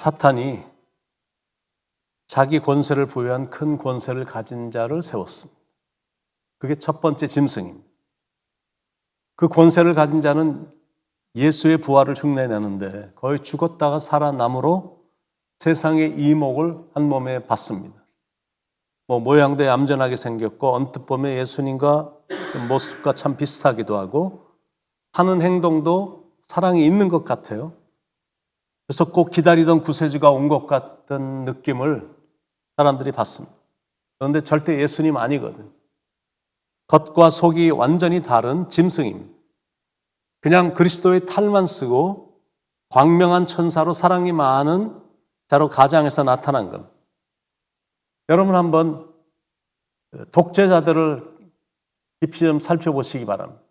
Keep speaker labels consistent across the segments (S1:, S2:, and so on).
S1: 사탄이 자기 권세를 부여한 큰 권세를 가진 자를 세웠습니다. 그게 첫 번째 짐승입니다. 그 권세를 가진 자는 예수의 부활을 흉내내는데 거의 죽었다가 살아남으로 세상의 이목을 한 몸에 받습니다. 모양도 얌전하게 생겼고 언뜻 보면 예수님과 모습과 참 비슷하기도 하고 하는 행동도 사랑이 있는 것 같아요. 그래서 꼭 기다리던 구세주가 온 것 같은 느낌을 사람들이 받습니다. 그런데 절대 예수님 아니거든요. 겉과 속이 완전히 다른 짐승입니다. 그냥 그리스도의 탈만 쓰고 광명한 천사로 사랑이 많은 자로 가장해서 나타난 겁니다. 여러분 한번 독재자들을 깊이 좀 살펴보시기 바랍니다.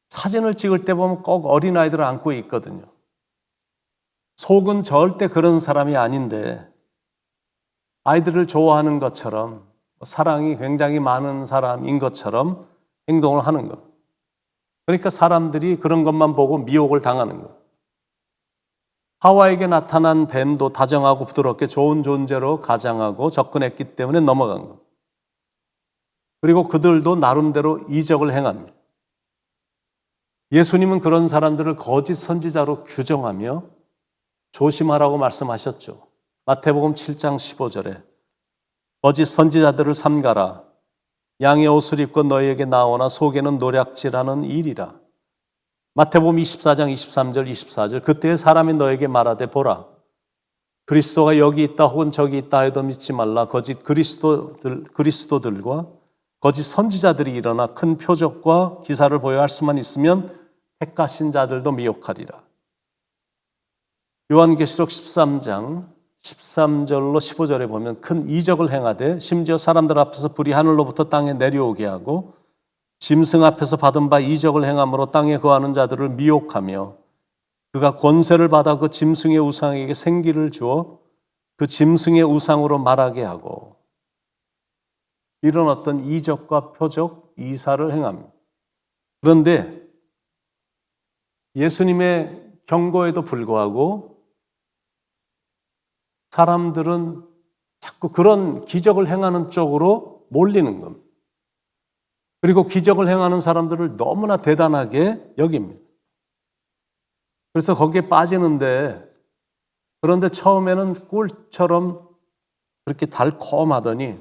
S1: 사진을 찍을 때 보면 꼭 어린아이들을 안고 있거든요. 속은 절대 그런 사람이 아닌데 아이들을 좋아하는 것처럼 사랑이 굉장히 많은 사람인 것처럼 행동을 하는 것. 그러니까 사람들이 그런 것만 보고 미혹을 당하는 것. 하와에게 나타난 뱀도 다정하고 부드럽게 좋은 존재로 가장하고 접근했기 때문에 넘어간 것. 그리고 그들도 나름대로 이적을 행합니다. 예수님은 그런 사람들을 거짓 선지자로 규정하며 조심하라고 말씀하셨죠. 마태복음 7장 15절에 거짓 선지자들을 삼가라. 양의 옷을 입고 너희에게 나오나 속에는 노략질하는 일이라. 마태복음 24장 23절 24절 그때의 사람이 너에게 말하되 보라. 그리스도가 여기 있다 혹은 저기 있다 해도 믿지 말라. 거짓 그리스도들과 거짓 선지자들이 일어나 큰 표적과 기사를 보여 할 수만 있으면 택하신 자들도 미혹하리라. 요한계시록 13장 13절로 15절에 보면 큰 이적을 행하되 심지어 사람들 앞에서 불이 하늘로부터 땅에 내려오게 하고 짐승 앞에서 받은 바 이적을 행함으로 땅에 거하는 자들을 미혹하며 그가 권세를 받아 그 짐승의 우상에게 생기를 주어 그 짐승의 우상으로 말하게 하고 이런 어떤 이적과 표적, 이사를 행합니다. 그런데 예수님의 경고에도 불구하고 사람들은 자꾸 그런 기적을 행하는 쪽으로 몰리는 겁니다. 그리고 기적을 행하는 사람들을 너무나 대단하게 여깁니다. 그래서 거기에 빠지는데 그런데 처음에는 꿀처럼 그렇게 달콤하더니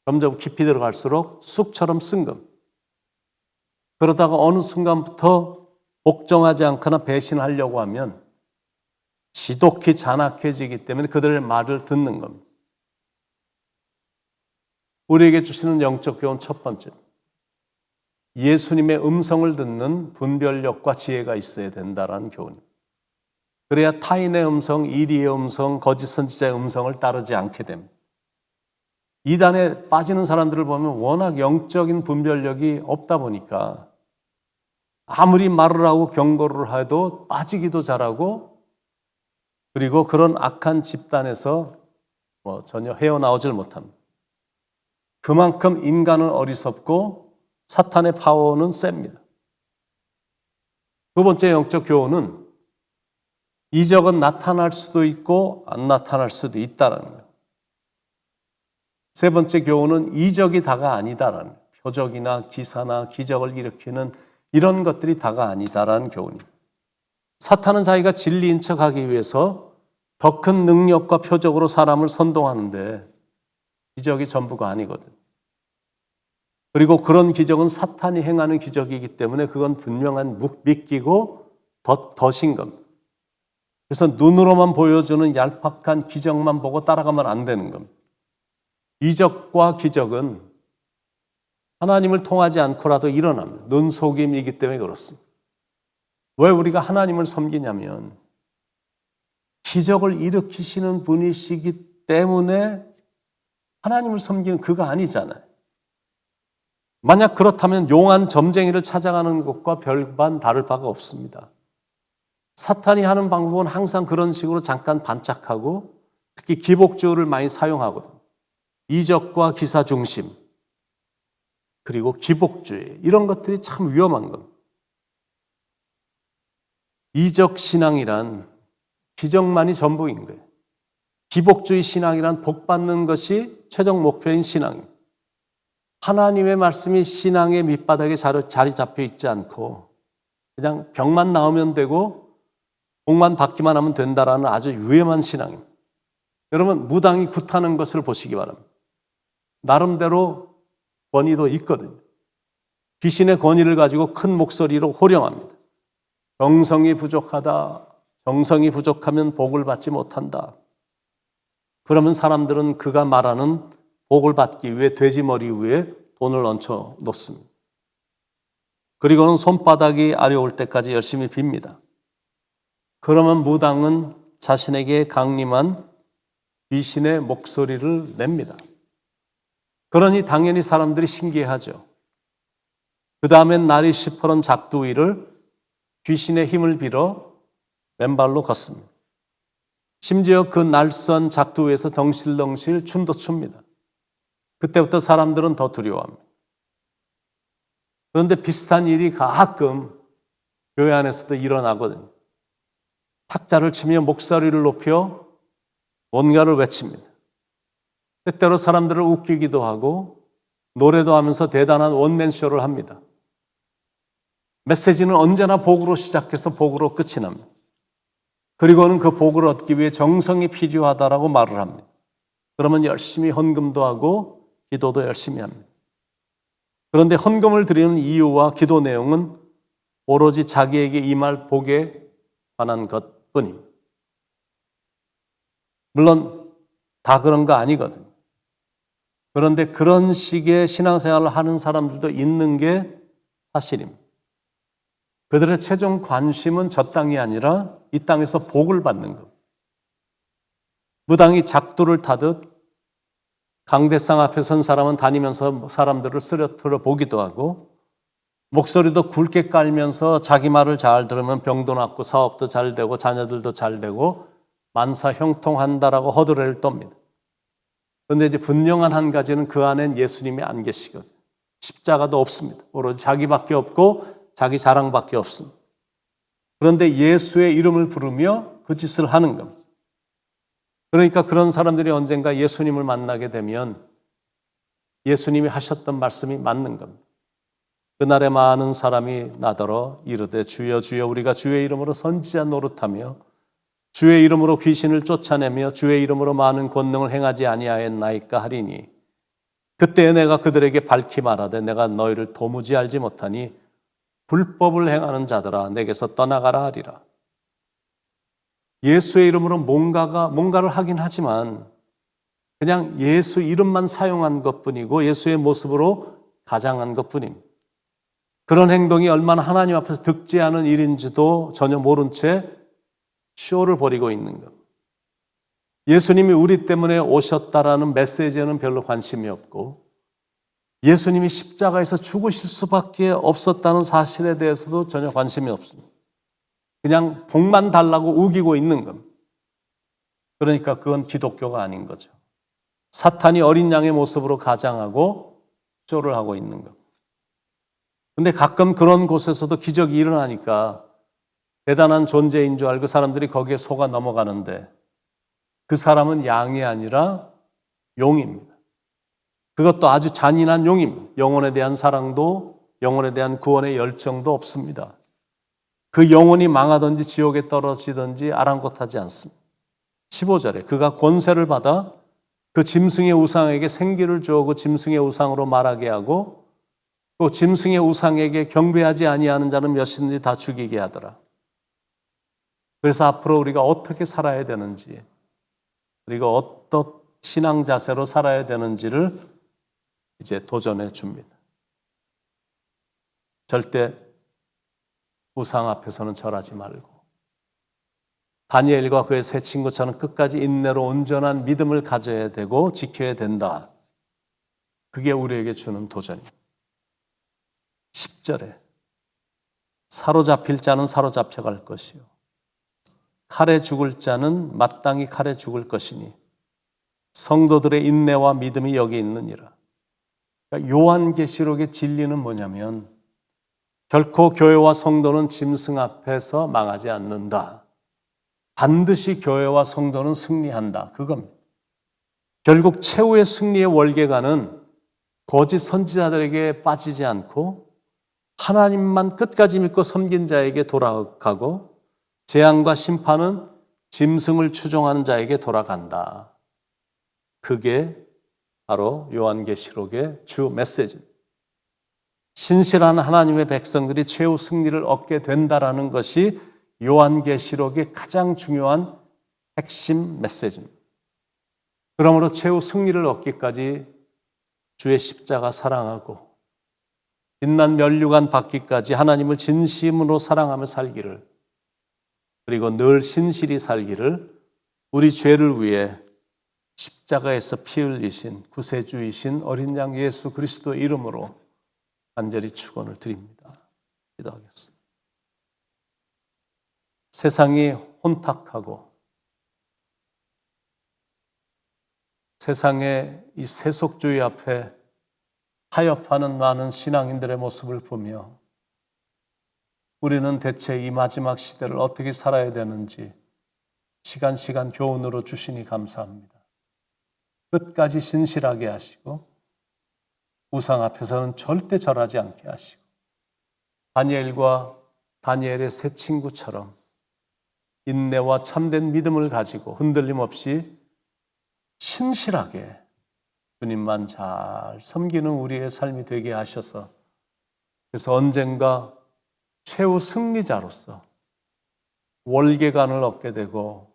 S1: 점점 깊이 들어갈수록 쑥처럼 쓴 겁니다. 그러다가 어느 순간부터 복종하지 않거나 배신하려고 하면 지독히 잔악해지기 때문에 그들의 말을 듣는 겁니다. 우리에게 주시는 영적 교훈 첫 번째, 예수님의 음성을 듣는 분별력과 지혜가 있어야 된다는 교훈입니다. 그래야 타인의 음성, 이리의 음성, 거짓 선지자의 음성을 따르지 않게 됩니다. 이단에 빠지는 사람들을 보면 워낙 영적인 분별력이 없다 보니까 아무리 말을 하고 경고를 해도 빠지기도 잘하고 그리고 그런 악한 집단에서 전혀 헤어나오질 못합니다. 그만큼 인간은 어리석고 사탄의 파워는 셉니다. 두 번째 영적 교훈은 이적은 나타날 수도 있고 안 나타날 수도 있다는 거예요. 세 번째 교훈은 이적이 다가 아니다라는 거예요. 표적이나 기사나 기적을 일으키는 이런 것들이 다가 아니다라는 교훈입니다. 사탄은 자기가 진리인 척하기 위해서 더 큰 능력과 표적으로 사람을 선동하는데 기적이 전부가 아니거든. 그리고 그런 기적은 사탄이 행하는 기적이기 때문에 그건 분명한 믿기고 덫인 겁니다. 그래서 눈으로만 보여주는 얄팍한 기적만 보고 따라가면 안 되는 겁니다. 이적과 기적은 하나님을 통하지 않고라도 일어납니다. 눈속임이기 때문에 그렇습니다. 왜 우리가 하나님을 섬기냐면 기적을 일으키시는 분이시기 때문에 하나님을 섬기는 그거 아니잖아요. 만약 그렇다면 용한 점쟁이를 찾아가는 것과 별반 다를 바가 없습니다. 사탄이 하는 방법은 항상 그런 식으로 잠깐 반짝하고 특히 기복주의를 많이 사용하거든요. 이적과 기사 중심 그리고 기복주의 이런 것들이 참 위험한 겁니다. 이적 신앙이란 기적만이 전부인 거예요. 기복주의 신앙이란 복 받는 것이 최종 목표인 신앙입니다. 하나님의 말씀이 신앙의 밑바닥에 자리 잡혀 있지 않고 그냥 병만 나으면 되고 복만 받기만 하면 된다라는 아주 위험한 신앙입니다. 여러분, 무당이 굿하는 것을 보시기 바랍니다. 나름대로 권위도 있거든요. 귀신의 권위를 가지고 큰 목소리로 호령합니다. 정성이 부족하다. 정성이 부족하면 복을 받지 못한다. 그러면 사람들은 그가 말하는 복을 받기 위해 돼지 머리 위에 돈을 얹혀 놓습니다. 그리고는 손바닥이 아려올 때까지 열심히 빕니다. 그러면 무당은 자신에게 강림한 귀신의 목소리를 냅니다. 그러니 당연히 사람들이 신기해하죠. 그 다음엔 날이 시퍼런 작두 위를 귀신의 힘을 빌어 맨발로 걷습니다. 심지어 그 날선 작두 위에서 덩실덩실 춤도 춥니다. 그때부터 사람들은 더 두려워합니다. 그런데 비슷한 일이 가끔 교회 안에서도 일어나거든요. 탁자를 치며 목소리를 높여 뭔가를 외칩니다. 때때로 사람들을 웃기기도 하고 노래도 하면서 대단한 원맨쇼를 합니다. 메시지는 언제나 복으로 시작해서 복으로 끝이 납니다. 그리고는 그 복을 얻기 위해 정성이 필요하다라고 말을 합니다. 그러면 열심히 헌금도 하고 기도도 열심히 합니다. 그런데 헌금을 드리는 이유와 기도 내용은 오로지 자기에게 임할 복에 관한 것뿐입니다. 물론 다 그런 거 아니거든요. 그런데 그런 식의 신앙생활을 하는 사람들도 있는 게 사실입니다. 그들의 최종 관심은 저 땅이 아니라 이 땅에서 복을 받는 것. 무당이 작두를 타듯 강대상 앞에 선 사람은 다니면서 사람들을 쓰러뜨려 보기도 하고 목소리도 굵게 깔면서 자기 말을 잘 들으면 병도 낫고 사업도 잘 되고 자녀들도 잘 되고 만사 형통한다라고 허드레를 떱니다. 그런데 이제 분명한 한 가지는 그 안엔 예수님이 안 계시거든요. 십자가도 없습니다. 오로지 자기밖에 없고 자기 자랑밖에 없습니다. 그런데 예수의 이름을 부르며 그 짓을 하는 겁니다. 그러니까 그런 사람들이 언젠가 예수님을 만나게 되면 예수님이 하셨던 말씀이 맞는 겁니다. 그날에 많은 사람이 나더러 이르되 주여 주여 우리가 주의 이름으로 선지자 노릇하며 주의 이름으로 귀신을 쫓아내며 주의 이름으로 많은 권능을 행하지 아니하였나이까 하리니 그때 내가 그들에게 밝히 말하되 내가 너희를 도무지 알지 못하니 불법을 행하는 자들아 내게서 떠나가라 하리라. 예수의 이름으로 뭔가를 하긴 하지만 그냥 예수 이름만 사용한 것뿐이고 예수의 모습으로 가장한 것뿐입니다. 그런 행동이 얼마나 하나님 앞에서 득지하는 일인지도 전혀 모른 채 쇼를 벌이고 있는 것. 예수님이 우리 때문에 오셨다라는 메시지에는 별로 관심이 없고 예수님이 십자가에서 죽으실 수밖에 없었다는 사실에 대해서도 전혀 관심이 없습니다. 그냥 복만 달라고 우기고 있는 겁니다. 그러니까 그건 기독교가 아닌 거죠. 사탄이 어린 양의 모습으로 가장하고 쇼를 하고 있는 겁니다. 근데 가끔 그런 곳에서도 기적이 일어나니까 대단한 존재인 줄 알고 사람들이 거기에 속아 넘어가는데 그 사람은 양이 아니라 용입니다. 그것도 아주 잔인한 용입니다. 영혼에 대한 사랑도 영혼에 대한 구원의 열정도 없습니다. 그 영혼이 망하든지 지옥에 떨어지든지 아랑곳하지 않습니다. 15절에 그가 권세를 받아 그 짐승의 우상에게 생기를 주고 짐승의 우상으로 말하게 하고 또 짐승의 우상에게 경배하지 아니하는 자는 몇이든지 다 죽이게 하더라. 그래서 앞으로 우리가 어떻게 살아야 되는지 그리고 어떤 신앙 자세로 살아야 되는지를 이제 도전해 줍니다. 절대 우상 앞에서는 절하지 말고 다니엘과 그의 세 친구처럼 끝까지 인내로 온전한 믿음을 가져야 되고 지켜야 된다. 그게 우리에게 주는 도전입니다. 10절에 사로잡힐 자는 사로잡혀갈 것이요 칼에 죽을 자는 마땅히 칼에 죽을 것이니 성도들의 인내와 믿음이 여기 있느니라. 그러니까 요한계시록의 진리는 뭐냐면 결코 교회와 성도는 짐승 앞에서 망하지 않는다. 반드시 교회와 성도는 승리한다. 그겁니다. 결국 최후의 승리의 월계관은 거짓 선지자들에게 빠지지 않고 하나님만 끝까지 믿고 섬긴 자에게 돌아가고 재앙과 심판은 짐승을 추종하는 자에게 돌아간다. 그게 바로 요한계시록의 주 메시지입니다. 신실한 하나님의 백성들이 최후 승리를 얻게 된다라는 것이 요한계시록의 가장 중요한 핵심 메시지입니다. 그러므로 최후 승리를 얻기까지 주의 십자가 사랑하고 빛난 면류관 받기까지 하나님을 진심으로 사랑하며 살기를, 그리고 늘 신실히 살기를 우리 죄를 위해 십자가에서 피 흘리신 구세주이신 어린 양 예수 그리스도의 이름으로 간절히 축원을 드립니다. 기도하겠습니다. 세상이 혼탁하고 세상의 이 세속주의 앞에 타협하는 많은 신앙인들의 모습을 보며 우리는 대체 이 마지막 시대를 어떻게 살아야 되는지 시간 교훈으로 주시니 감사합니다. 끝까지 신실하게 하시고 우상 앞에서는 절대 절하지 않게 하시고 다니엘과 다니엘의 세 친구처럼 인내와 참된 믿음을 가지고 흔들림 없이 신실하게 주님만 잘 섬기는 우리의 삶이 되게 하셔서 그래서 언젠가 최후 승리자로서 월계관을 얻게 되고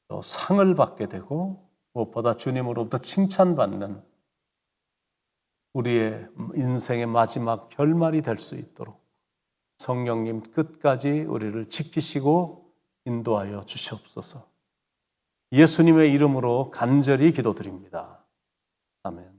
S1: 또 상을 받게 되고 무엇보다 주님으로부터 칭찬받는 우리의 인생의 마지막 결말이 될 수 있도록 성령님 끝까지 우리를 지키시고 인도하여 주시옵소서. 예수님의 이름으로 간절히 기도드립니다. 아멘.